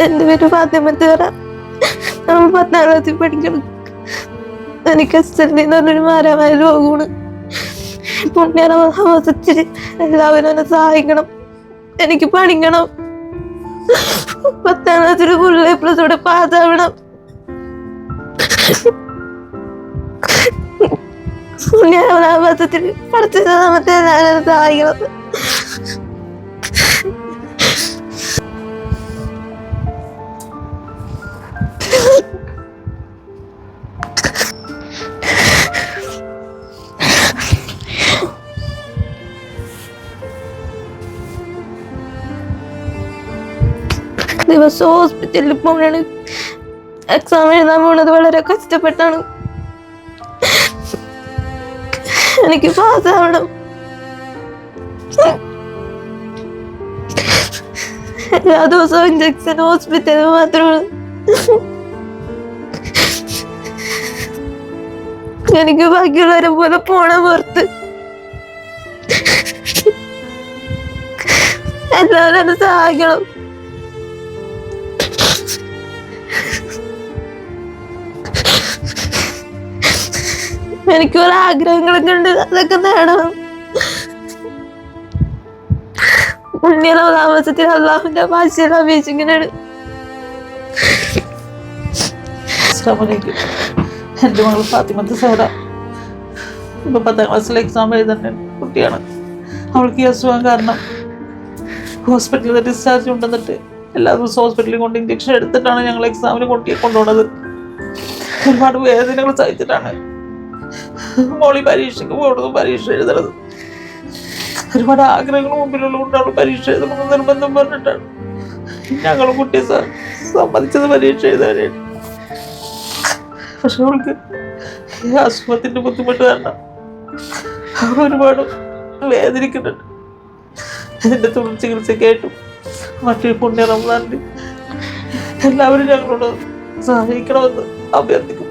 എൻ്റെ പേര് ഫാത്തിമത്തുറ. നമ്മൾ 10ാം ക്ലാസ്സിൽ പഠിക്കണം. എനിക്ക് SLD എന്ന് പറഞ്ഞൊരു മാരമായ രോഗമാണ്. പുണ്യമാസത്തിൽ എല്ലാവരും എന്നെ സഹായിക്കണം. എനിക്ക് പഠിക്കണം. 10ാം ക്ലാസ്സിൽ ഫുൾ A+ പാസ്സാവണം. പുണ്യമാസത്തിൽ പഠിച്ച സമയത്ത് എല്ലാവരും സഹായിക്കണം. ദിവസം ഹോസ്പിറ്റലിൽ പോകണാണ്. എക്സാം എഴുതാൻ പോണത് വളരെ കഷ്ടപ്പെട്ടാണ്. എനിക്ക് പാസ്സാവണം. എല്ലാ ദിവസവും ഇഞ്ചക്ഷൻ ഹോസ്പിറ്റലിൽ മാത്രമാണ്. എനിക്ക് ബാക്കിയുള്ളവരെ പോലെ പോണ പുറത്ത്. എല്ലാവരും എന്നെ സഹായിക്കണം. എനിക്ക് കുറെ ആഗ്രഹങ്ങളൊക്കെ ഉണ്ട്, അതൊക്കെ നേടണം. പുണ്യമാസത്തിൽ അള്ളാഹുവിന്റെ ഭാഷയിൽ അപേക്ഷിക്കുന്നതാണ്. എൻ്റെ മകൾ ഫാത്തിമത്ത് സൗദ ഇപ്പൊ 10ാം ക്ലാസ്സിൽ എക്സാം എഴുതുന്ന കുട്ടിയാണ്. അവൾക്ക് ഈ അസുഖം കാരണം ഹോസ്പിറ്റലിൽ ഡിസ്ചാർജ് കൊണ്ടുവന്നിട്ട് എല്ലാ ദിവസവും ഹോസ്പിറ്റലിൽ കൊണ്ട് ഇഞ്ചക്ഷൻ എടുത്തിട്ടാണ് ഞങ്ങൾ എക്സാമിന് കൊണ്ടുപോകുന്നത്. ഒരുപാട് വേദനകൾ സഹിച്ചിട്ടാണ് മോളി പരീക്ഷയ്ക്ക് പോകുന്നതും പരീക്ഷ എഴുതുന്നത്. ഒരുപാട് ആഗ്രഹങ്ങൾ മുമ്പിലുള്ളതുകൊണ്ട് അവൾ പരീക്ഷ എഴുതണമെന്ന് നിർബന്ധം പറഞ്ഞിട്ടാണ് ഞങ്ങളും കുട്ടിയെ സമ്മതിച്ചത് പരീക്ഷ എഴുതാനായിട്ട്. പക്ഷെ അവൾക്ക് ഈ അസുഖത്തിന്റെ ബുദ്ധിമുട്ട് കാരണം അവൾ ഒരുപാട് വേദനിക്കുന്നുണ്ട്. ഇതിന്റെ തുടർ ചികിത്സയ്ക്കായിട്ടും മറ്റൊരു പുണ്യ റമദാനിൽ എല്ലാവരും ഞങ്ങളോട് സഹായിക്കണമെന്ന് അഭ്യർത്ഥിക്കും.